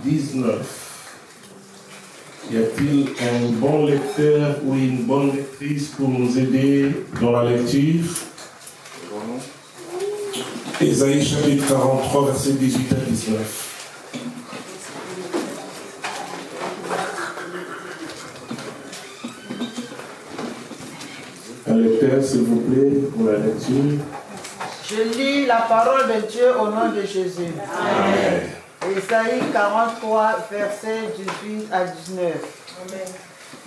19. Y a-t-il un bon lecteur ou une bonne lectrice pour nous aider dans la lecture? Ésaïe chapitre 43, versets 18 à 19. Un lecteur, s'il vous plaît, pour la lecture. Je lis la parole de Dieu au nom de Jésus. Amen. Ésaïe 43, versets 18 à 19. Amen.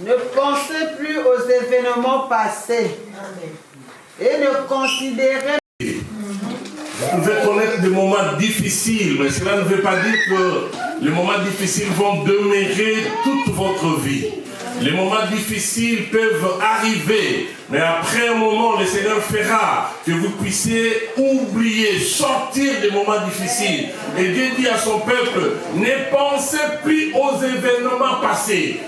Ne pensez plus aux événements passés. Amen. Et ne considérez. Vous pouvez connaître des moments difficiles, mais cela ne veut pas dire que les moments difficiles vont demeurer toute votre vie. Les moments difficiles peuvent arriver, mais après un moment, le Seigneur fera que vous puissiez oublier, sortir des moments difficiles. Et Dieu dit à son peuple, ne pensez plus aux événements passés.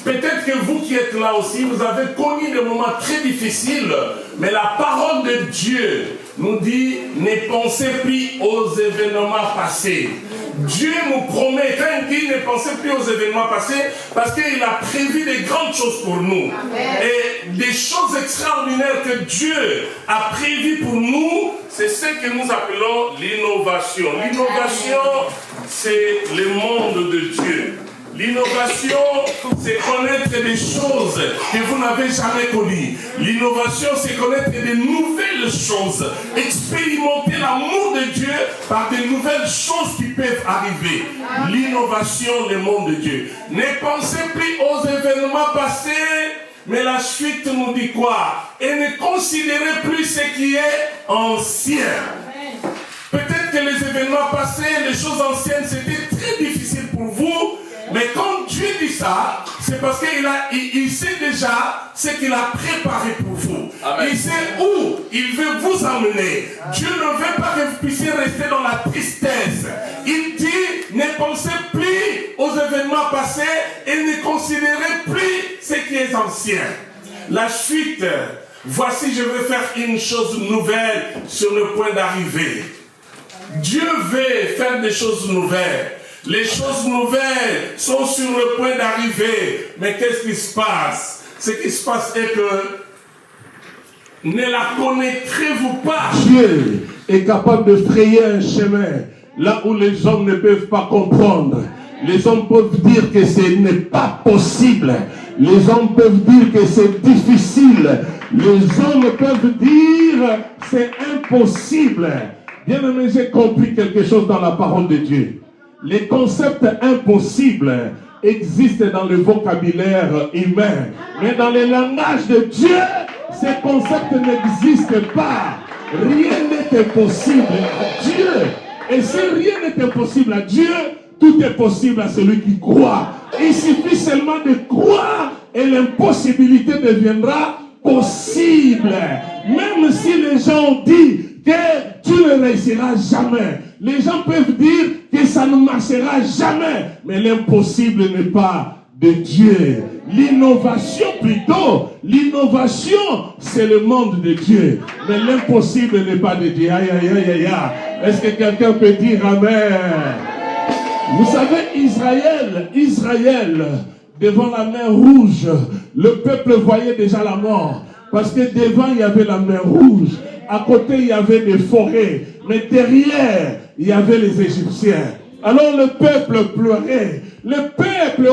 Peut-être que vous qui êtes là aussi, vous avez connu des moments très difficiles, mais la parole de Dieu nous dit, ne pensez plus aux événements passés. Dieu nous promet, quand il dit ne pensez plus aux événements passés, parce qu'il a prévu des grandes choses pour nous. Amen. Et des choses extraordinaires que Dieu a prévues pour nous, c'est ce que nous appelons l'innovation. L'innovation, c'est le monde de Dieu. L'innovation, c'est connaître des choses que vous n'avez jamais connues. L'innovation, c'est connaître de nouvelles choses. Expérimenter l'amour de Dieu par de nouvelles choses qui peuvent arriver. L'innovation, le monde de Dieu. Ne pensez plus aux événements passés, mais la suite nous dit quoi? Et ne considérez plus ce qui est ancien. Peut-être que les événements passés, les choses anciennes, c'était très difficile pour vous. Mais quand Dieu dit ça, c'est parce qu'il sait déjà ce qu'il a préparé pour vous. Amen. Il sait où il veut vous emmener. Dieu ne veut pas que vous puissiez rester dans la tristesse. Il dit, ne pensez plus aux événements passés et ne considérez plus ce qui est ancien. La suite, voici, je veux faire une chose nouvelle sur le point d'arriver. Dieu veut faire des choses nouvelles. Les choses nouvelles sont sur le point d'arriver. Mais qu'est-ce qui se passe? Ce qui se passe est que ne la connaîtrez-vous pas? Dieu est capable de frayer un chemin là où les hommes ne peuvent pas comprendre. Les hommes peuvent dire que ce n'est pas possible. Les hommes peuvent dire que c'est difficile. Les hommes peuvent dire c'est impossible. Bien aimé, j'ai compris quelque chose dans la parole de Dieu. Les concepts impossibles existent dans le vocabulaire humain. Mais dans le langage de Dieu, ces concepts n'existent pas. Rien n'est impossible à Dieu. Et si rien n'est impossible à Dieu, tout est possible à celui qui croit. Il suffit seulement de croire et l'impossibilité deviendra possible. Même si les gens disent que tu ne réussiras jamais. Les gens peuvent dire que ça ne marchera jamais. Mais l'impossible n'est pas de Dieu. L'innovation plutôt. L'innovation, c'est le monde de Dieu. Mais l'impossible n'est pas de Dieu. Aïe, aïe, aïe, aïe, aïe. Est-ce que quelqu'un peut dire Amen? Vous savez, Israël, devant la mer rouge, le peuple voyait déjà la mort. Parce que devant, il y avait la mer rouge. À côté, il y avait des forêts. Mais derrière, il y avait les Égyptiens. Alors le peuple pleurait. Le peuple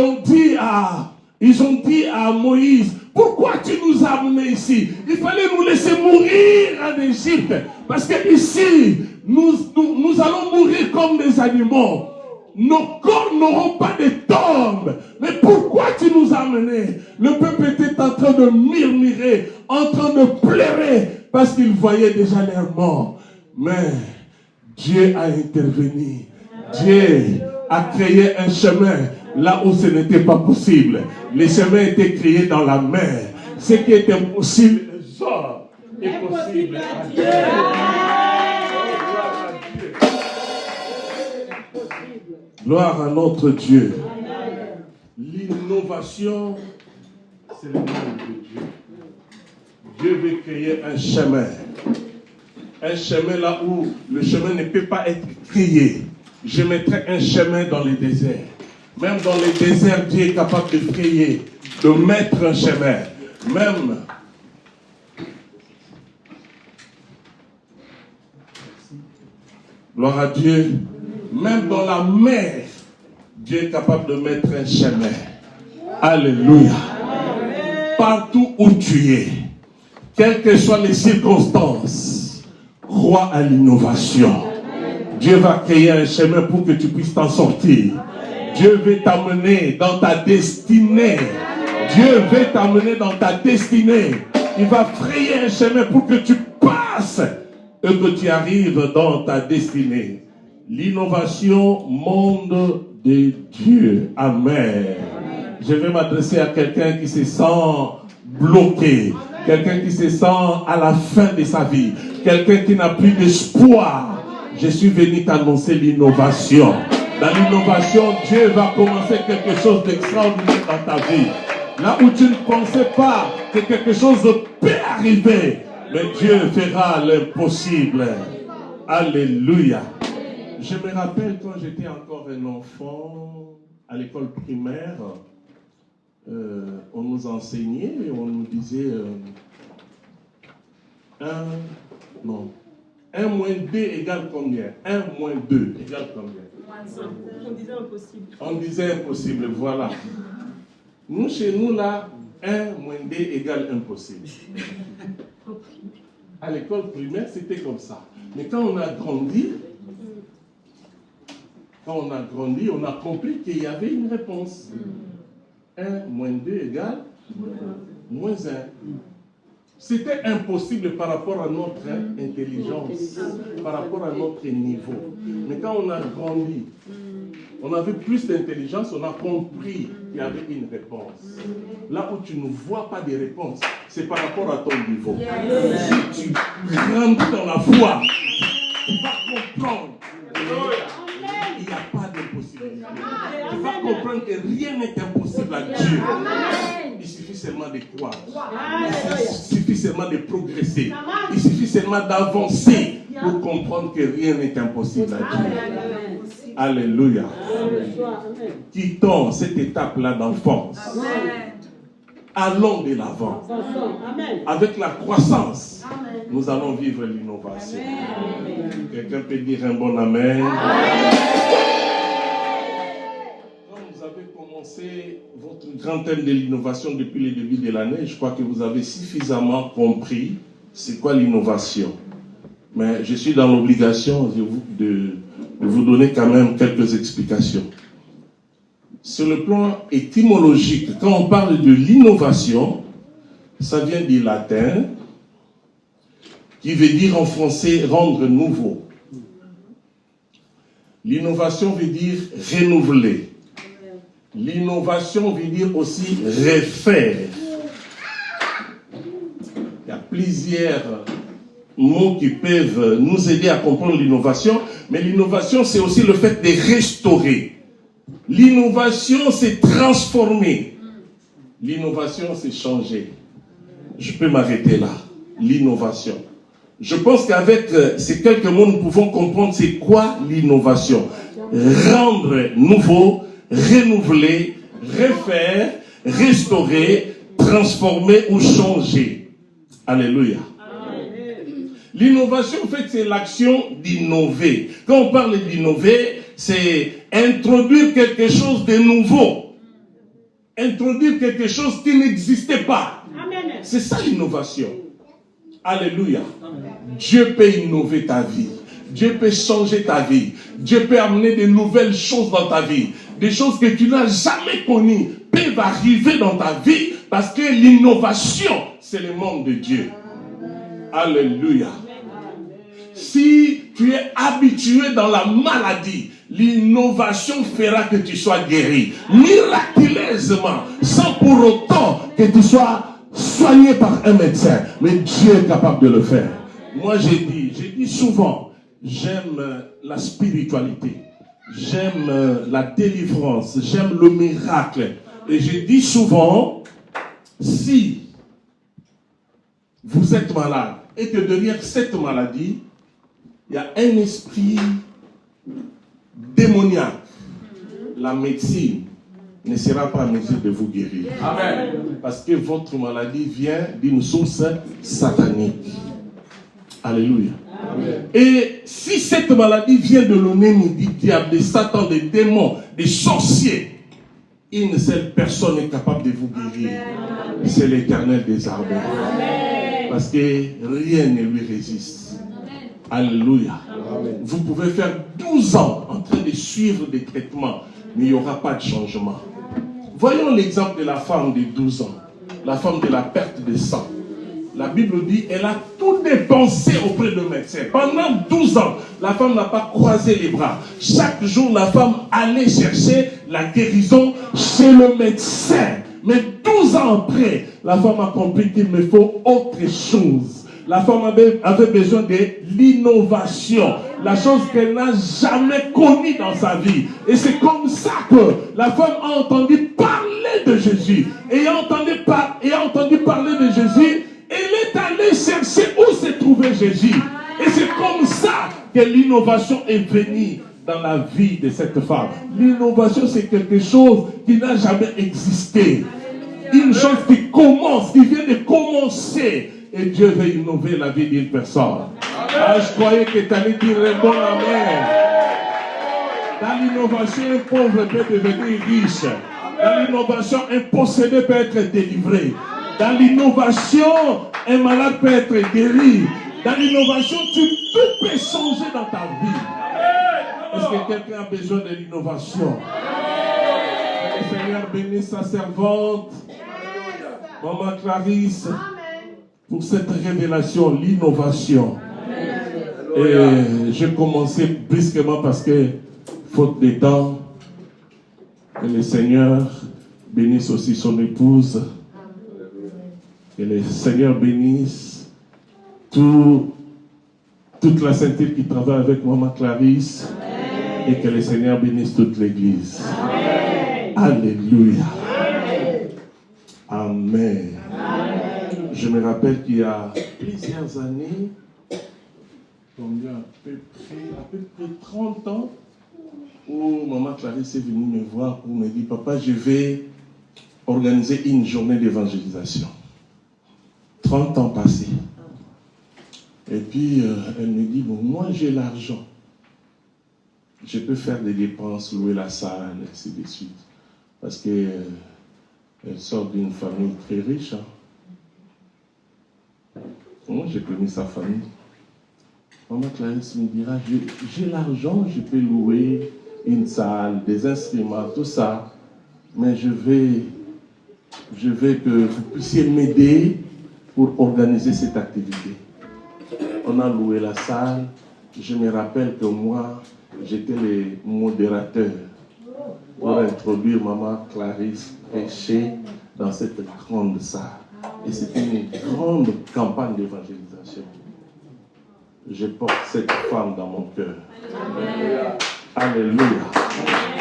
ils ont dit à Moïse, pourquoi tu nous as amenés ici? Il fallait nous laisser mourir en Égypte. Parce que ici, nous allons mourir comme des animaux. Nos corps n'auront pas de tombe. Mais pourquoi tu nous as amenés? Le peuple était en train de murmurer, en train de pleurer, parce qu'il voyait déjà leur mort. Mais Dieu a intervenu. Dieu a créé un chemin là où ce n'était pas possible. Les chemins étaient créés dans la mer. Ce qui est impossible aux hommes est possible à Dieu. Gloire à notre Dieu. L'innovation, c'est le nom de Dieu. Dieu veut créer un chemin. Un chemin là où le chemin ne peut pas être créé. je mettrai un chemin dans les déserts. Même dans les déserts, Dieu est capable de frayer, de mettre un chemin. Même gloire à Dieu. Même dans la mer, Dieu est capable de mettre un chemin. Alléluia. Partout où tu es, quelles que soient les circonstances, crois à l'innovation. Dieu va créer un chemin pour que tu puisses t'en sortir. Dieu veut t'amener dans ta destinée. Dieu veut t'amener dans ta destinée. Il va frayer un chemin pour que tu passes et que tu arrives dans ta destinée. L'innovation, monde de Dieu. Amen. Je vais m'adresser à quelqu'un qui se sent bloqué. Quelqu'un qui se sent à la fin de sa vie. Quelqu'un qui n'a plus d'espoir. Je suis venu t'annoncer l'innovation. Dans l'innovation, Dieu va commencer quelque chose d'extraordinaire dans ta vie. Là où tu ne pensais pas que quelque chose peut arriver, mais Dieu fera l'impossible. Alléluia. Je me rappelle quand j'étais encore un enfant, à l'école primaire, on nous enseignait et on nous disait 1 moins 2 égale combien? 1 moins 2 égale combien? On disait impossible. On disait impossible, voilà. Nous, chez nous, là, 1 moins 2 égale impossible. À l'école primaire, c'était comme ça. Mais quand on a grandi, on a compris qu'il y avait une réponse. 1 moins 2 égale moins 1. C'était impossible par rapport à notre intelligence, par rapport à notre niveau. Mais quand on a grandi, on avait plus d'intelligence, on a compris qu'il y avait une réponse. Là où tu ne vois pas de réponse, c'est par rapport à ton niveau. Si tu grandis dans la foi, tu vas comprendre qu'il n'y a pas d'impossibilité. Tu vas comprendre que rien n'est impossible à Dieu. Il suffit seulement de croire. Il suffit seulement de progresser. Il suffit seulement d'avancer pour comprendre que rien n'est impossible à Dieu. Alléluia. Quittons cette étape-là d'enfance. Allons de l'avant. Avec la croissance, nous allons vivre l'innovation. Quelqu'un peut dire un bon amen. Quand vous avez commencé votre grand thème de l'innovation depuis le début de l'année, je crois que vous avez suffisamment compris c'est quoi l'innovation. Mais je suis dans l'obligation de vous donner quand même quelques explications. Sur le plan étymologique, quand on parle de l'innovation, ça vient du latin, qui veut dire en français rendre nouveau. L'innovation veut dire renouveler. L'innovation veut dire aussi refaire. Il y a plusieurs mots qui peuvent nous aider à comprendre l'innovation, mais l'innovation, c'est aussi le fait de restaurer. L'innovation, c'est transformer. L'innovation, c'est changer. Je peux m'arrêter là. L'innovation. Je pense qu'avec ces quelques mots, nous pouvons comprendre c'est quoi l'innovation. Rendre nouveau, renouveler, refaire, restaurer, transformer ou changer. Alléluia. L'innovation, en fait, c'est l'action d'innover. Quand on parle d'innover, c'est introduire quelque chose de nouveau. Introduire quelque chose qui n'existait pas. C'est ça l'innovation. Alléluia. Dieu peut innover ta vie. Dieu peut changer ta vie. Dieu peut amener de nouvelles choses dans ta vie. Des choses que tu n'as jamais connues peuvent arriver dans ta vie parce que l'innovation, c'est le monde de Dieu. Alléluia. Si tu es habitué dans la maladie, l'innovation fera que tu sois guéri. Miraculeusement, sans pour autant que tu sois soigné par un médecin. Mais Dieu est capable de le faire. Moi, j'ai dit souvent, j'aime la spiritualité. J'aime la délivrance. J'aime le miracle. Et j'ai dit souvent, si vous êtes malade et que derrière cette maladie, il y a un esprit démoniaque, la médecine ne sera pas en mesure de vous guérir. Amen. Parce que votre maladie vient d'une source satanique. Alléluia. Amen. Et si cette maladie vient de l'ennemi, du diable, de Satan, des démons, des sorciers, une seule personne est capable de vous guérir. C'est l'Éternel des armées. Parce que rien ne lui résiste. Alléluia. Amen. Vous pouvez faire 12 ans en train de suivre des traitements, mais il n'y aura pas de changement. Voyons l'exemple de la femme de 12 ans, la femme de la perte de sang. La Bible dit, elle a tout dépensé auprès de médecin. Pendant 12 ans, la femme n'a pas croisé les bras. Chaque jour, la femme allait chercher la guérison chez le médecin. Mais 12 ans après, la femme a compris qu'il me faut autre chose. La femme avait besoin de l'innovation, la chose qu'elle n'a jamais connue dans sa vie. Et c'est comme ça que la femme a entendu parler de Jésus. Et ayant entendu parler de Jésus, elle est allée chercher où se trouvait Jésus. Et c'est comme ça que l'innovation est venue dans la vie de cette femme. L'innovation, c'est quelque chose qui n'a jamais existé. Une chose qui commence, qui vient de commencer. Et Dieu veut innover la vie d'une personne. Ah, je croyais que tu allais dire un bon amen. Dans l'innovation, un pauvre peut devenir riche. Dans l'innovation, un possédé peut être délivré. Dans l'innovation, un malade peut être guéri. Dans l'innovation, tout peut changer dans ta vie. Est-ce que quelqu'un a besoin de l'innovation? Que le Seigneur bénisse sa servante, Maman Clarisse, pour cette révélation, l'innovation. Et j'ai commencé brusquement parce que, faute de temps, que le Seigneur bénisse aussi son épouse. Que le Seigneur bénisse toute la sainteté qui travaille avec Maman Clarisse. Amen. Et que le Seigneur bénisse toute l'Église. Amen. Alléluia. Amen. Amen. Je me rappelle qu'il y a plusieurs années, combien, à peu près 30 ans, où Maman Clarisse est venue me voir pour me dire, papa, je vais organiser une journée d'évangélisation. 30 ans passés. Et puis, elle me dit, bon, moi j'ai l'argent. Je peux faire des dépenses, louer la salle, ainsi de suite. Parce que elle sort d'une famille très riche. Moi, j'ai connu sa famille. Maman Clarisse me dira, j'ai l'argent, je peux louer une salle, des instruments, tout ça. Mais je vais que vous puissiez m'aider pour organiser cette activité. On a loué la salle. Je me rappelle que moi, j'étais le modérateur pour introduire Maman Clarisse prêcher dans cette grande salle. Et c'était une grande campagne d'évangélisation. Je porte cette femme dans mon cœur. Alléluia.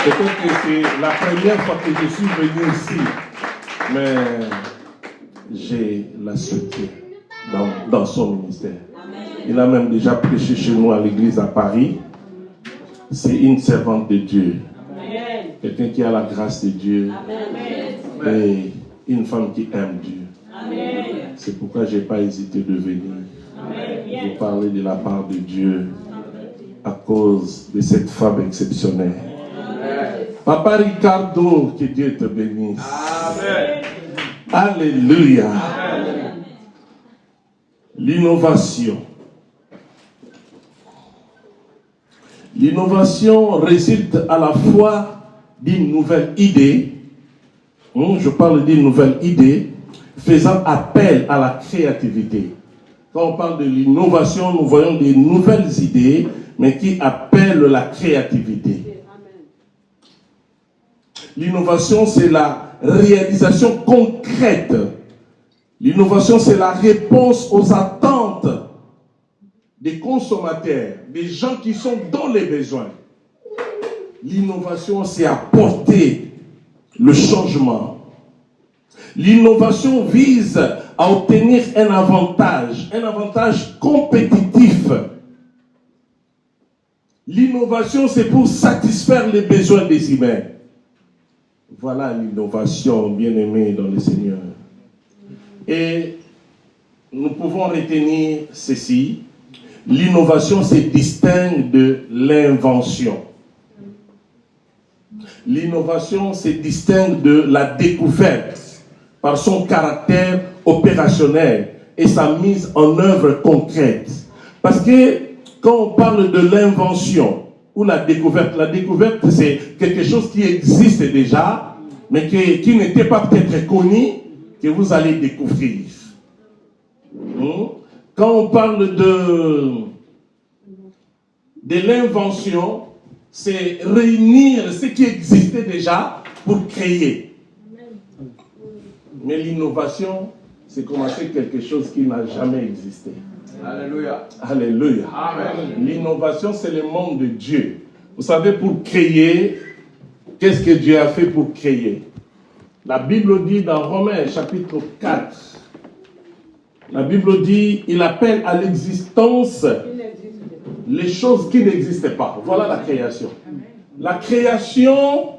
Peut-être que c'est la première fois que je suis venu ici, mais j'ai la soutien dans son ministère. Il a même déjà prêché chez nous à l'église à Paris. C'est une servante de Dieu. Quelqu'un qui a la grâce de Dieu. Et une femme qui aime Dieu. C'est pourquoi je n'ai pas hésité de venir vous parler de la part de Dieu à cause de cette femme exceptionnelle. Papa Ricardo, que Dieu te bénisse. Amen. Alléluia. Amen. L'innovation. L'innovation résulte à la fois d'une nouvelle idée, je parle d'une nouvelle idée, faisant appel à la créativité. Quand on parle de l'innovation, nous voyons des nouvelles idées, mais qui appellent la créativité. L'innovation, c'est la réalisation concrète. L'innovation, c'est la réponse aux attentes des consommateurs, des gens qui sont dans les besoins. L'innovation, c'est apporter le changement. L'innovation vise à obtenir un avantage compétitif L'innovation, c'est pour satisfaire les besoins des humains. Voilà l'innovation, bien-aimée dans le Seigneur. Et nous pouvons retenir ceci. L'innovation se distingue de l'invention. L'innovation se distingue de la découverte par son caractère opérationnel et sa mise en œuvre concrète. Parce que quand on parle de l'invention ou la découverte c'est quelque chose qui existe déjà, mais qui n'était pas peut-être connu, que vous allez découvrir. Quand on parle de l'invention, c'est réunir ce qui existait déjà pour créer. Mais l'innovation, c'est commencer quelque chose qui n'a jamais existé. Alléluia. Alléluia. Amen. L'innovation, c'est le monde de Dieu. Vous savez, pour créer, qu'est-ce que Dieu a fait pour créer? La Bible dit dans Romains chapitre 4, la Bible dit, il appelle à l'existence les choses qui n'existaient pas. Voilà la création. La création,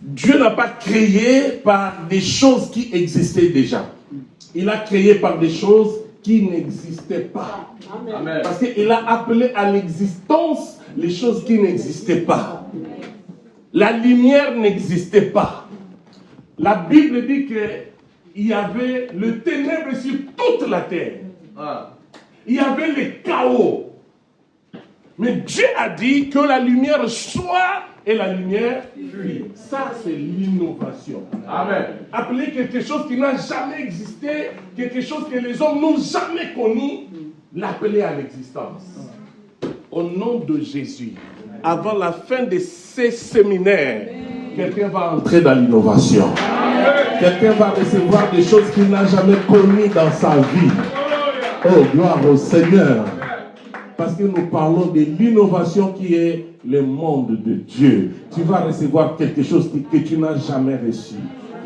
Dieu n'a pas créé par des choses qui existaient déjà. Il a créé par des choses qui n'existaient pas. Amen. Parce qu'il a appelé à l'existence les choses qui n'existaient pas. La lumière n'existait pas. La Bible dit qu'il y avait le ténèbre sur toute la terre. Il y avait le chaos. Mais Dieu a dit que la lumière soit et la lumière fut. Ça, c'est l'innovation. Amen. Appeler quelque chose qui n'a jamais existé, quelque chose que les hommes n'ont jamais connu, l'appeler à l'existence. Au nom de Jésus, avant la fin de ces séminaires, quelqu'un va entrer dans l'innovation. Quelqu'un va recevoir des choses qu'il n'a jamais connues dans sa vie. Oh, gloire au Seigneur. Parce que nous parlons de l'innovation qui est le monde de Dieu. Tu vas recevoir quelque chose que tu n'as jamais reçu.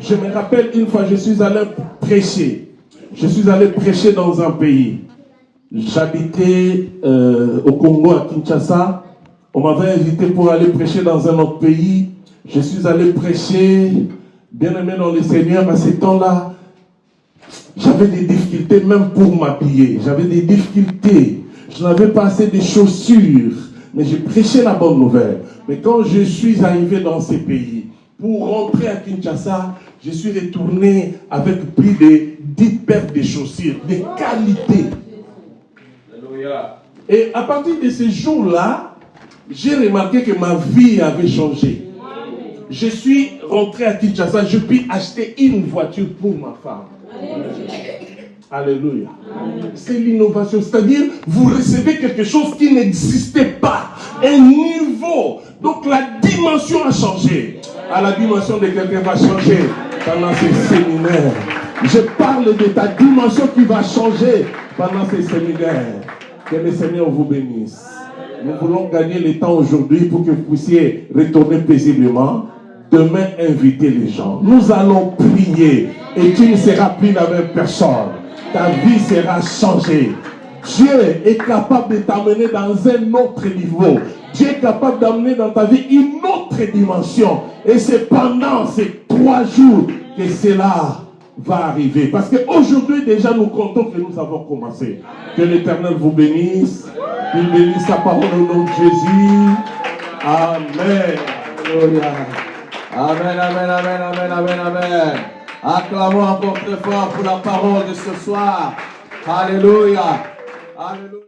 Je me rappelle une fois, je suis allé prêcher. Je suis allé prêcher dans un pays. J'habitais au Congo, à Kinshasa. On m'avait invité pour aller prêcher dans un autre pays. Je suis allé prêcher, bien aimé dans le Seigneur. À ce temps-là, j'avais des difficultés même pour m'habiller. J'avais des difficultés. Je n'avais pas assez de chaussures, mais j'ai prêché la bonne nouvelle. Mais quand je suis arrivé dans ces pays, pour rentrer à Kinshasa, je suis retourné avec plus de 10 paires de chaussures, de qualité. Alléluia. Et à partir de ce jour-là, j'ai remarqué que ma vie avait changé. Je suis rentré à Kinshasa, je puis acheter une voiture pour ma femme. Alléluia. C'est l'innovation, c'est-à-dire vous recevez quelque chose qui n'existait pas, un niveau. Donc la dimension a changé. La dimension de quelqu'un va changer pendant ces séminaires. Je parle de ta dimension qui va changer pendant ces séminaires. Que le Seigneur vous bénisse. Nous voulons gagner le temps aujourd'hui pour que vous puissiez retourner paisiblement. Demain, inviter les gens. Nous allons prier et tu ne seras plus la même personne. Ta vie sera changée. Dieu est capable de t'amener dans un autre niveau. Dieu est capable d'amener dans ta vie une autre dimension. Et c'est pendant ces 3 jours que cela va arriver. Parce qu'aujourd'hui déjà nous comptons que nous avons commencé. Que l'Éternel vous bénisse. Qu'il bénisse sa parole au nom de Jésus. Amen. Alléluia. Amen, amen, amen, amen, amen, amen. Acclamons encore très fort pour la parole de ce soir. Alléluia. Alléluia.